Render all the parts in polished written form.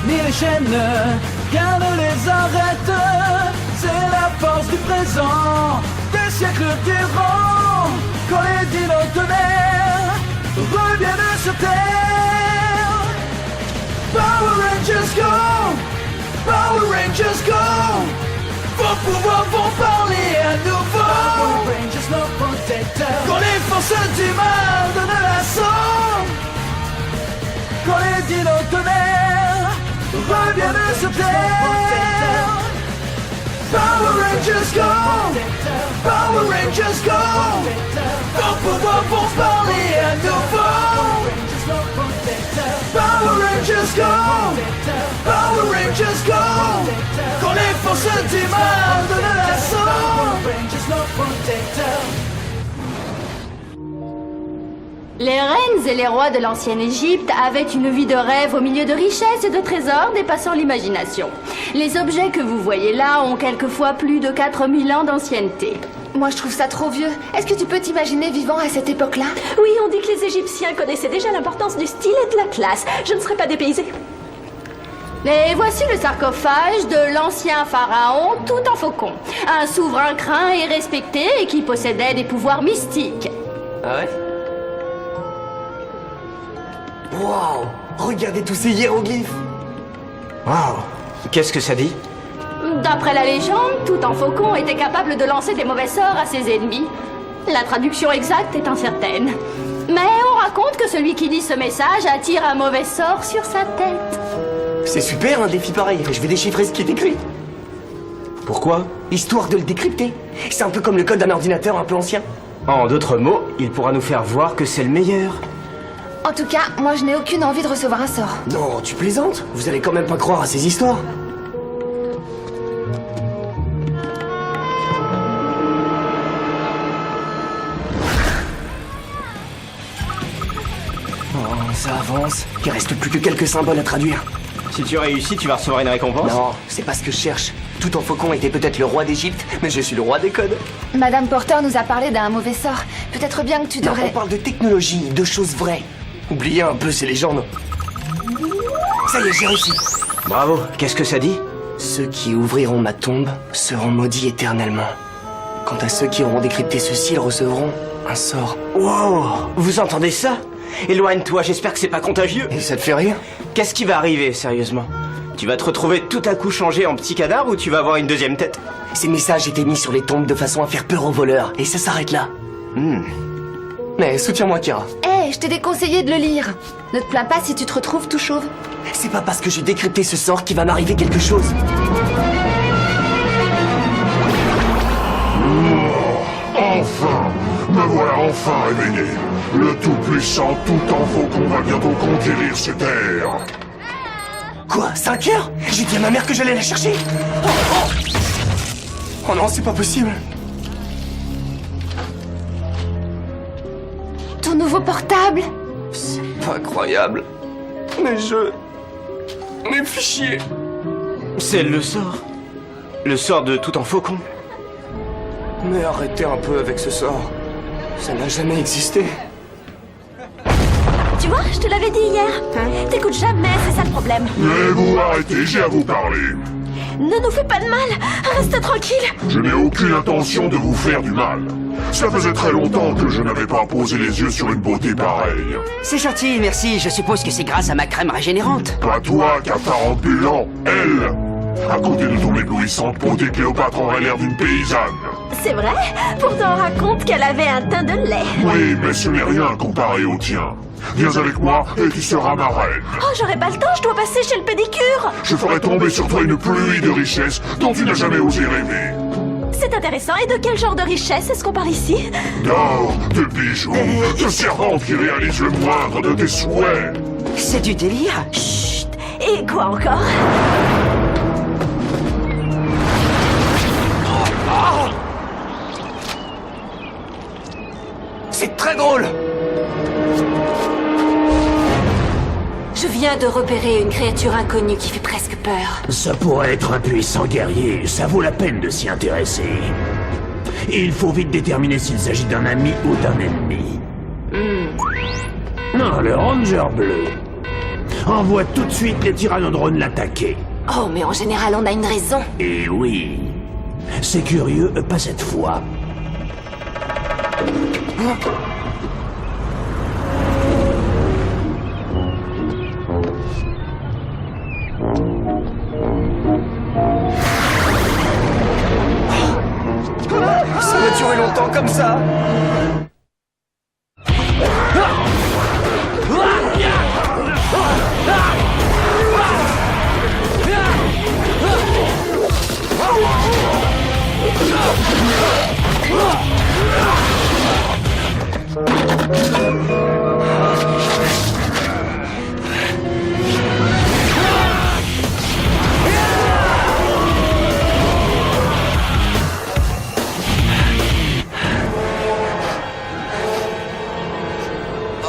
ni les chaînes, rien ne les arrête. C'est la force du présent, des siècles durant, quand les dinos tonnerres reviennent sur Terre. Power Rangers go, Power Rangers go, vos pouvoirs vont parler à nouveau. Power Rangers nos protecteurs, quand les forces du mal donnent l'assaut, quand les dinos tonnerres reviennent sur Terre. Power Rangers go, Power Rangers go, vos pouvoirs vont parler à nouveau. Power Rangers go, Power Rangers go, quand les forces du mal donnent l'assaut. Les reines et les rois de l'ancienne Égypte avaient une vie de rêve au milieu de richesses et de trésors dépassant l'imagination. Les objets que vous voyez là ont quelquefois plus de 4000 ans d'ancienneté. Moi, je trouve ça trop vieux. Est-ce que tu peux t'imaginer vivant à cette époque-là? Oui, on dit que les Égyptiens connaissaient déjà l'importance du style et de la classe. Je ne serais pas dépaysée. Et voici le sarcophage de l'ancien pharaon Toutankhamon. Un souverain craint et respecté et qui possédait des pouvoirs mystiques. Ah ouais? Waouh! Regardez tous ces hiéroglyphes! Waouh! Qu'est-ce que ça dit? D'après la légende, Toutankhamon était capable de lancer des mauvais sorts à ses ennemis. La traduction exacte est incertaine. Mais on raconte que celui qui lit ce message attire un mauvais sort sur sa tête. C'est super un défi pareil, je vais déchiffrer ce qui est écrit. Pourquoi? Histoire de le décrypter. C'est un peu comme le code d'un ordinateur un peu ancien. En d'autres mots, il pourra nous faire voir que c'est le meilleur. En tout cas, moi, je n'ai aucune envie de recevoir un sort. Non, tu plaisantes? Vous allez quand même pas croire à ces histoires. Oh, ça avance. Il reste plus que quelques symboles à traduire. Si tu réussis, tu vas recevoir une récompense? Non, c'est pas ce que je cherche. Toutankhamon était peut-être le roi d'Égypte, mais je suis le roi des codes. Madame Porter nous a parlé d'un mauvais sort. Peut-être bien que tu Non, devrais... on parle de technologie, de choses vraies. Oubliez un peu ces légendes. Ça y est, j'ai réussi. Bravo, qu'est-ce que ça dit? Ceux qui ouvriront ma tombe seront maudits éternellement. Quant à ceux qui auront décrypté ceci, ils recevront un sort. Wow! Vous entendez ça? Éloigne-toi, j'espère que c'est pas contagieux. Et ça te fait rire? Qu'est-ce qui va arriver, sérieusement? Tu vas te retrouver tout à coup changé en petit cadavre ou tu vas avoir une deuxième tête? Ces messages étaient mis sur les tombes de façon à faire peur aux voleurs, et ça s'arrête là. Mais soutiens-moi, Kira. Hé, je t'ai déconseillé de le lire. Ne te plains pas si tu te retrouves tout chauve. C'est pas parce que j'ai décrypté ce sort qu'il va m'arriver quelque chose. Enfin! Me voilà enfin réveillé! Le tout-puissant Toutankhamon va bientôt conquérir ces terres! Quoi? 5 heures? J'ai dit à ma mère que j'allais la chercher. Oh non, c'est pas possible. Ton nouveau portable? C'est pas croyable. Mes jeux... Mes fichiers... C'est le sort. Le sort de Toutankhamon. Mais arrêtez un peu avec ce sort. Ça n'a jamais existé. Tu vois, je te l'avais dit hier. T'écoutes jamais, c'est ça le problème. Mais vous arrêtez, j'ai à vous parler! Ne nous fais pas de mal. Reste tranquille. Je n'ai aucune intention de vous faire du mal. Ça faisait très longtemps que je n'avais pas posé les yeux sur une beauté pareille. C'est gentil, merci. Je suppose que c'est grâce à ma crème régénérante. Pas toi, cafard ambulant, elle! À côté de ton éblouissante beauté, Cléopâtre aurait l'air d'une paysanne. C'est vrai. Pourtant, on raconte qu'elle avait un teint de lait. Oui, mais ce n'est rien comparé au tien. Viens avec moi et tu seras ma reine. Oh, j'aurais pas le temps, je dois passer chez le pédicure. Je ferai tomber sur toi une pluie de richesses dont tu n'as jamais osé rêver. C'est intéressant. Et de quel genre de richesse est-ce qu'on parle ici? D'or, de bijoux, de servantes qui réalisent le moindre de tes souhaits. C'est du délire. Chut. Et quoi encore? C'est très drôle. Je viens de repérer une créature inconnue qui fait presque peur. Ça pourrait être un puissant guerrier, ça vaut la peine de s'y intéresser. Il faut vite déterminer s'il s'agit d'un ami ou d'un ennemi. Non, le Ranger bleu. envoie tout de suite les tyrannodrones l'attaquer. Oh, mais en général, on a une raison. Et oui, c'est curieux, pas cette fois. Ça va durer longtemps comme ça.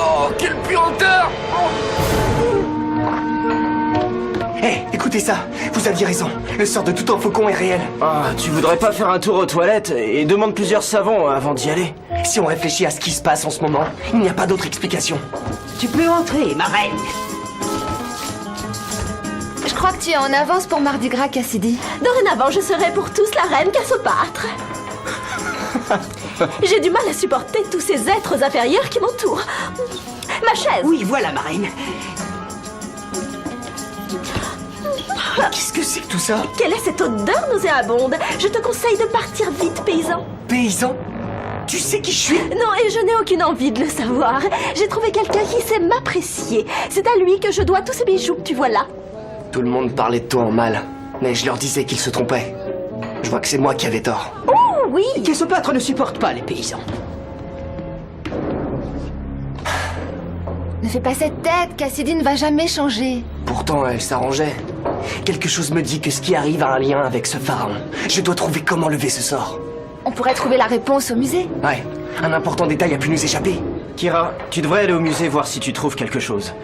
Oh, quelle puanteur! Hé, écoutez ça, vous aviez raison, le sort de tout en faucon est réel. Ah, tu voudrais pas faire un tour aux toilettes et demande plusieurs savons avant d'y aller? Si on réfléchit à ce qui se passe en ce moment, il n'y a pas d'autre explication. Tu peux entrer, ma reine. Je crois que tu es en avance pour Mardi Gras, Cassidy. Dorénavant, je serai pour tous la reine Cassopâtre. J'ai du mal à supporter tous ces êtres inférieurs qui m'entourent. Ma chaise. Oui, voilà, ma reine. Qu'est-ce que c'est que tout ça? Quelle est cette odeur nauséabonde? Je te conseille de partir vite, paysan. Paysan? Tu sais qui je suis? Non, et je n'ai aucune envie de le savoir. J'ai trouvé quelqu'un qui sait m'apprécier. C'est à lui que je dois tous ces bijoux que tu vois là. Tout le monde parlait de toi en mal, mais je leur disais qu'ils se trompaient. Je vois que c'est moi qui avais tort. Oh, oui. Cassopâtre ne supporte pas les paysans. Ne fais pas cette tête, Cassidy ne va jamais changer. Pourtant, elle s'arrangeait. Quelque chose me dit que ce qui arrive a un lien avec ce pharaon. Je dois trouver comment lever ce sort. On pourrait trouver la réponse au musée. Ouais, un important détail a pu nous échapper. Kira, tu devrais aller au musée voir si tu trouves quelque chose.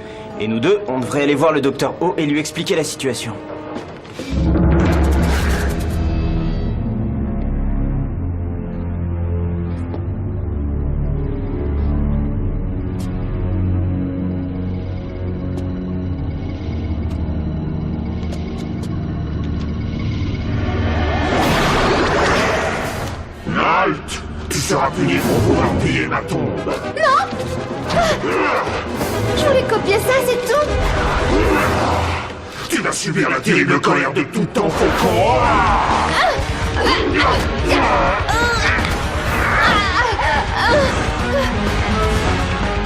Et nous deux, on devrait aller voir le docteur O et lui expliquer la situation. Halt! Tu seras puni pour pouvoir piller ma tombe. Je voulais copier ça, c'est tout. Tu vas subir la terrible colère de tout ton faucon.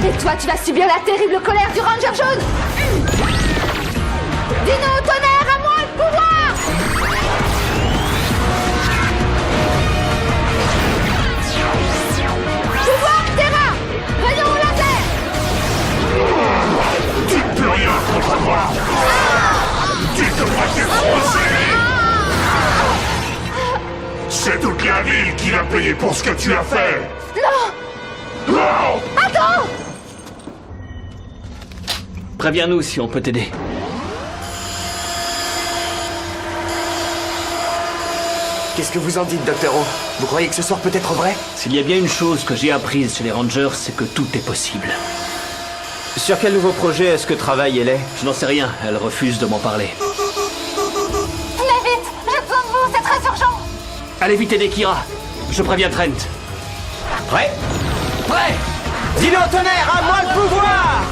Et toi, tu vas subir la terrible colère du Ranger jaune. Dino, tonnerre, à moi le pouvoir. Pouvoir terrain. Rayon laser. Tu ne peux rien contre moi. Tu devras t'effoncer. C'est toute la ville qui va payer pour ce que tu as fait. Non. Attends. Préviens-nous si on peut t'aider. Qu'est-ce que vous en dites, Docteur O? Vous croyez que ce soir peut être vrai? S'il y a bien une chose que j'ai apprise chez les Rangers, c'est que tout est possible. Sur quel nouveau projet est-ce que travaille Ellie? Je n'en sais rien, elle refuse de m'en parler. Allez vite. J'ai besoin de vous, c'est très urgent. Allez vite aider Kira. Je préviens Trent. Prêt? Prêt! Dino tonnerre, à moi le pouvoir!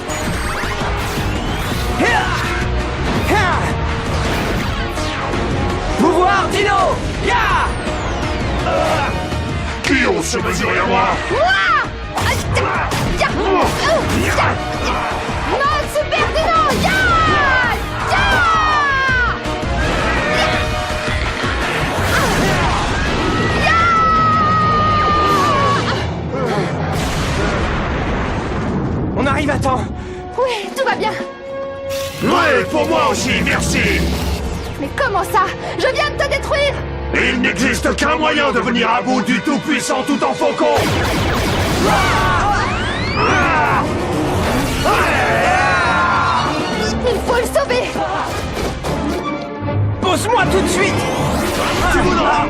Pouvoir Dino! Ya! Qui ose se mesurer à moi? Non, super Dino. Ya. On arrive à temps! Oui, tout va bien. Ouais, pour moi aussi, merci. Mais comment ça? Je viens de te détruire. Il n'existe qu'un moyen de venir à bout du tout-puissant tout en faucon. Il faut le sauver. Pose-moi tout de suite! Tu voudras.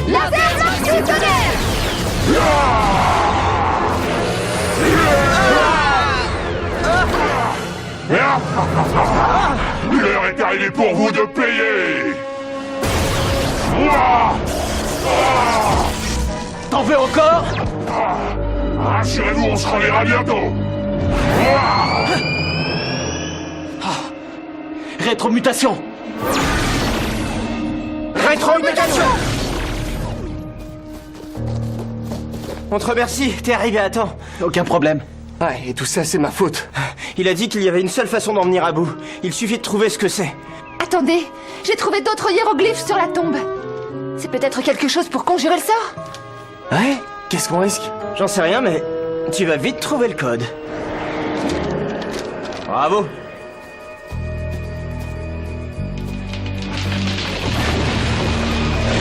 Laser Maxi tonnerre. L'heure est arrivée pour vous de payer. Ouah. T'en veux encore? Rassurez-vous, on se reverra bientôt. Rétromutation! Rétromutation! On te remercie, t'es arrivé à temps. Aucun problème. Ouais, et tout ça, c'est ma faute. Il a dit qu'il y avait une seule façon d'en venir à bout. Il suffit de trouver ce que c'est. Attendez, j'ai trouvé d'autres hiéroglyphes sur la tombe. C'est peut-être quelque chose pour conjurer le sort? Ouais? Qu'est-ce qu'on risque? J'en sais rien, mais tu vas vite trouver le code. Bravo.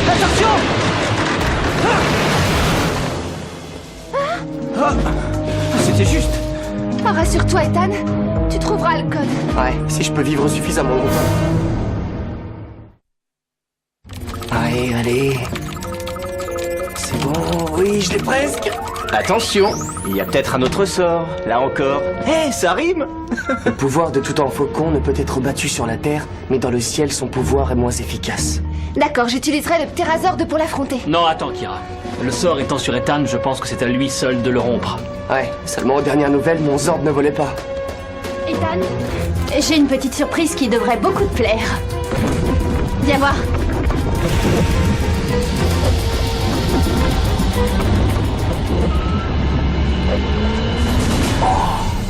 Attention! C'était juste. Oh, rassure-toi, Ethan. Tu trouveras le code. Ouais, si je peux vivre suffisamment longtemps. Allez, allez. C'est bon, oui, je l'ai presque. Attention, il y a peut-être un autre sort. Là encore. Hé, ça rime. Le pouvoir de tout en faucon ne peut être battu sur la terre, mais dans le ciel, son pouvoir est moins efficace. D'accord, j'utiliserai le ptérazorde pour l'affronter. Non, attends, Kira. Le sort étant sur Ethan, je pense que c'est à lui seul de le rompre. Ouais, seulement aux dernières nouvelles, mon Zord ne volait pas. Ethan, j'ai une petite surprise qui devrait beaucoup te plaire. Viens voir.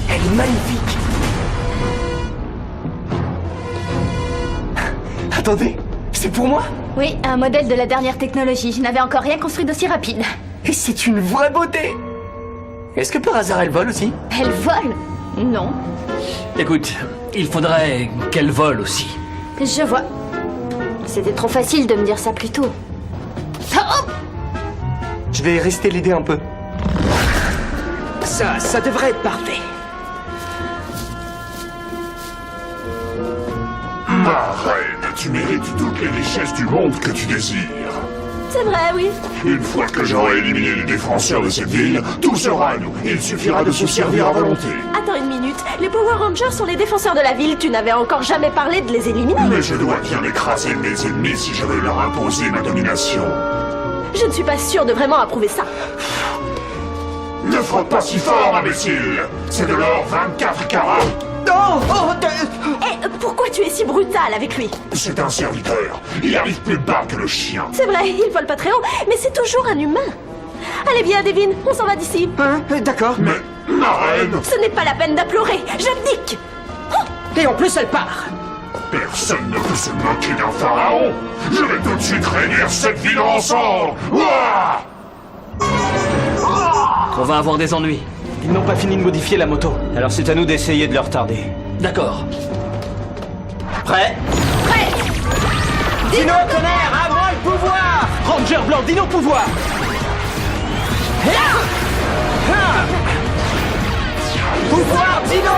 Elle est magnifique. Attendez, c'est pour moi? Oui, un modèle de la dernière technologie. Je n'avais encore rien construit d'aussi rapide. Et c'est une vraie beauté. Est-ce que par hasard elle vole aussi? Elle vole? Non. Écoute, il faudrait qu'elle vole aussi. Je vois. C'était trop facile de me dire ça plus tôt. Oh! Je vais rester l'aider un peu. Ça devrait être parfait. Ma reine, tu mérites toutes les richesses du monde que tu désires. C'est vrai, oui. Une fois que j'aurai éliminé les défenseurs de cette ville, tout sera à nous. Il suffira de se servir à volonté. Attends une minute. Les Power Rangers sont les défenseurs de la ville. Tu n'avais encore jamais parlé de les éliminer. Mais je dois bien écraser mes ennemis si je veux leur imposer ma domination. Je ne suis pas sûre de vraiment approuver ça. Ne frotte pas si fort, imbécile. C'est de l'or 24 carats. Non! Pourquoi tu es si brutal avec lui? C'est un serviteur. Il arrive plus bas que le chien. C'est vrai, il vole pas très haut, mais c'est toujours un humain. Allez bien, Devin, on s'en va d'ici. Hein? D'accord. Mais, ma reine, Ce n'est pas la peine d'implorer, j'abdique. Et en plus, elle part. personne ne peut se moquer d'un pharaon. Je vais tout de suite réunir cette ville ensemble. Ouah! On va avoir des ennuis. Ils n'ont pas fini de modifier la moto. Alors c'est à nous d'essayer de le retarder. D'accord. Prêt? Dino tonnerre, à moi le pouvoir! Ranger blanc, Dino pouvoir! Pouvoir Dino!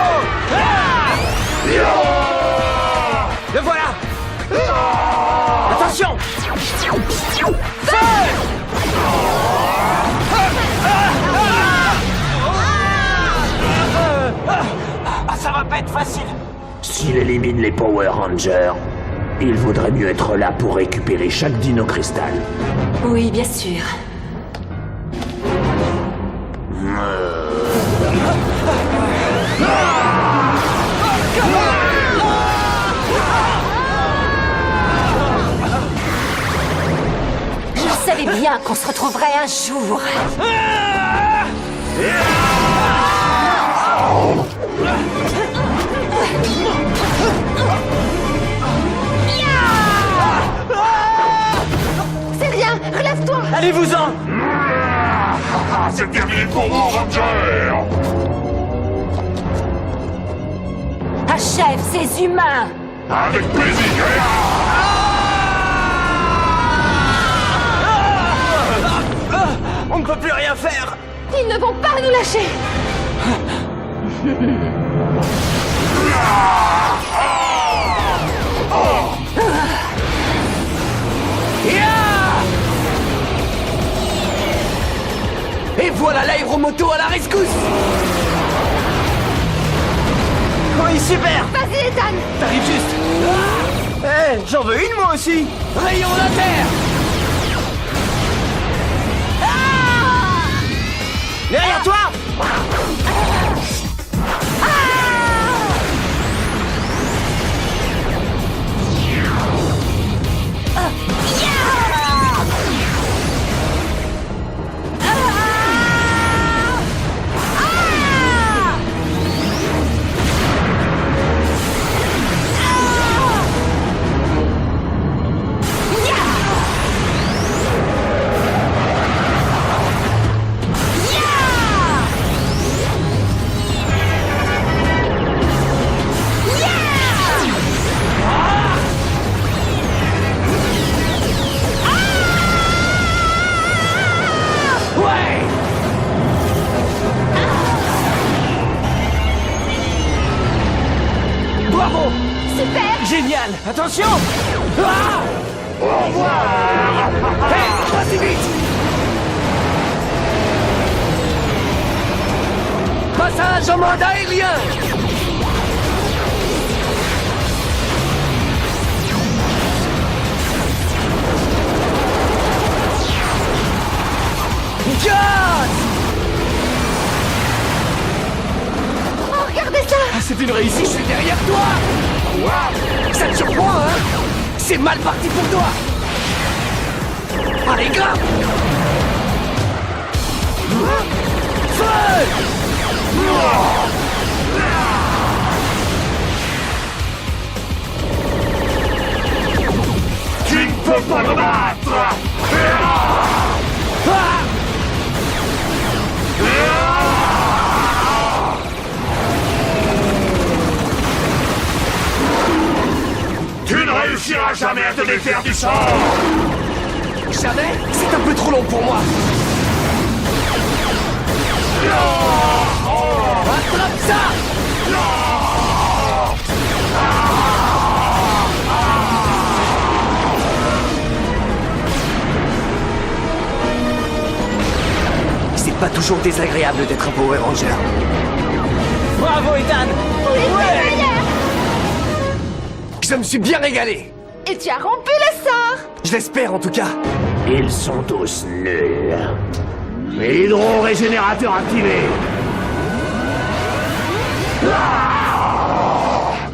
Le voilà! Attention! Ça va pas être facile! S'il élimine les Power Rangers, il vaudrait mieux être là pour récupérer chaque dino cristal. Oui, bien sûr. Je savais bien qu'on se retrouverait un jour. C'est rien, relève-toi. Allez-vous-en! C'est terminé pour vous, Ranger! Achève ces humains! Avec plaisir! On ne peut plus rien faire! Ils ne vont pas nous lâcher. Et voilà l'aéromoto à la rescousse. Oui! Oui, super. Vas-y, Ethan. T'arrives juste. Eh, j'en veux une moi aussi. Rayon laser. Derrière toi. Bravo. Super. Génial. Attention. Au revoir. Hey, pas si vite. Passage en mode aérien. Yes. Oh, regardez ça. Ah, c'est une réussite, je suis derrière toi. Waouh. Ça te surprend, hein? C'est mal parti pour toi. Allez, grimpe. Feu. Tu ne peux pas me battre. Ah. Tu ne réussiras jamais à te défaire du sort. Jamais? C'est un peu trop long pour moi. Attrape ça. C'est pas toujours désagréable d'être un Power Ranger. Bravo, Ethan. Je me suis bien régalé. Et tu as rompu le sort. Je l'espère en tout cas. Ils sont tous nuls. Hydro-régénérateur activé.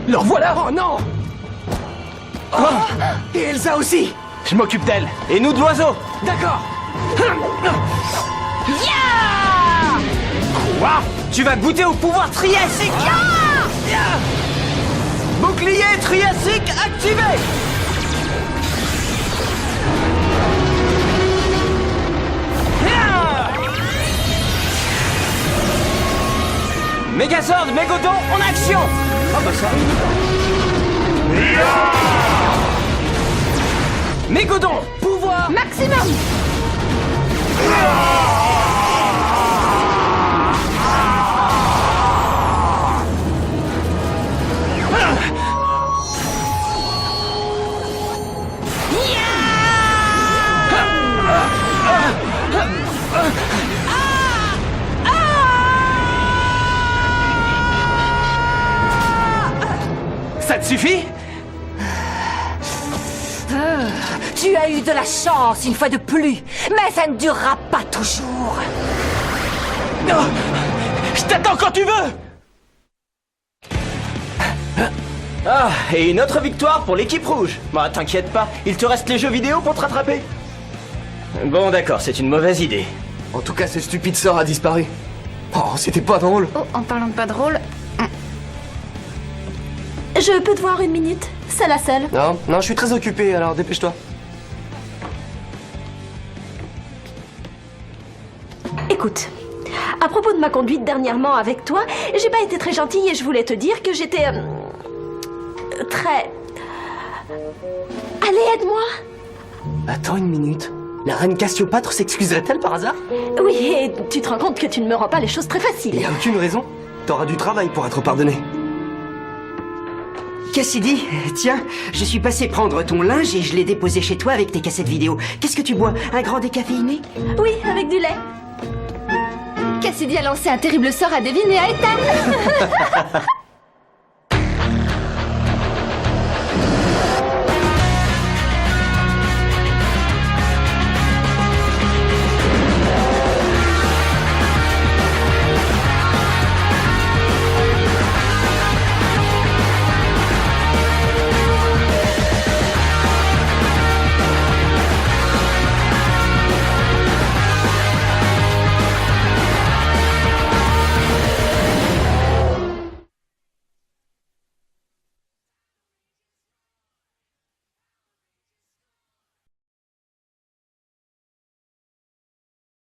Le revoilà. Oh non. Oh. Et Elsa aussi. Je m'occupe d'elle. Et nous de l'oiseau. D'accord. Quoi? Tu vas goûter au pouvoir triassique. Bouclier triassique activé. Megazord, Mégodon en action. Ah bah ça arrive. Mégodon, pouvoir Maximum. Ça te suffit? Tu as eu de la chance une fois de plus, mais ça ne durera pas toujours. Non. Je t'attends quand tu veux. Ah, et une autre victoire pour l'équipe rouge. Bah, t'inquiète pas, il te reste les jeux vidéo pour te rattraper. Bon, d'accord, c'est une mauvaise idée. En tout cas, ce stupide sort a disparu. Oh, c'était pas drôle. Oh, en parlant de pas drôle. Je peux te voir une minute? C'est la seule. Non, je suis très occupé, alors dépêche-toi. Écoute, à propos de ma conduite dernièrement avec toi, j'ai pas été très gentille et je voulais te dire que j'étais... très... Allez, aide-moi. Attends une minute. La reine Cassiopâtre s'excuserait-elle par hasard? Oui, et tu te rends compte que tu ne me rends pas les choses très Il faciles. y a aucune raison. T'auras du travail pour être pardonné. Cassidy, tiens, je suis passé prendre ton linge et je l'ai déposé chez toi avec tes cassettes vidéo. Qu'est-ce que tu bois? Un grand décaféiné? Oui, avec du lait. Cassidy a lancé un terrible sort à Devin et à Ethan.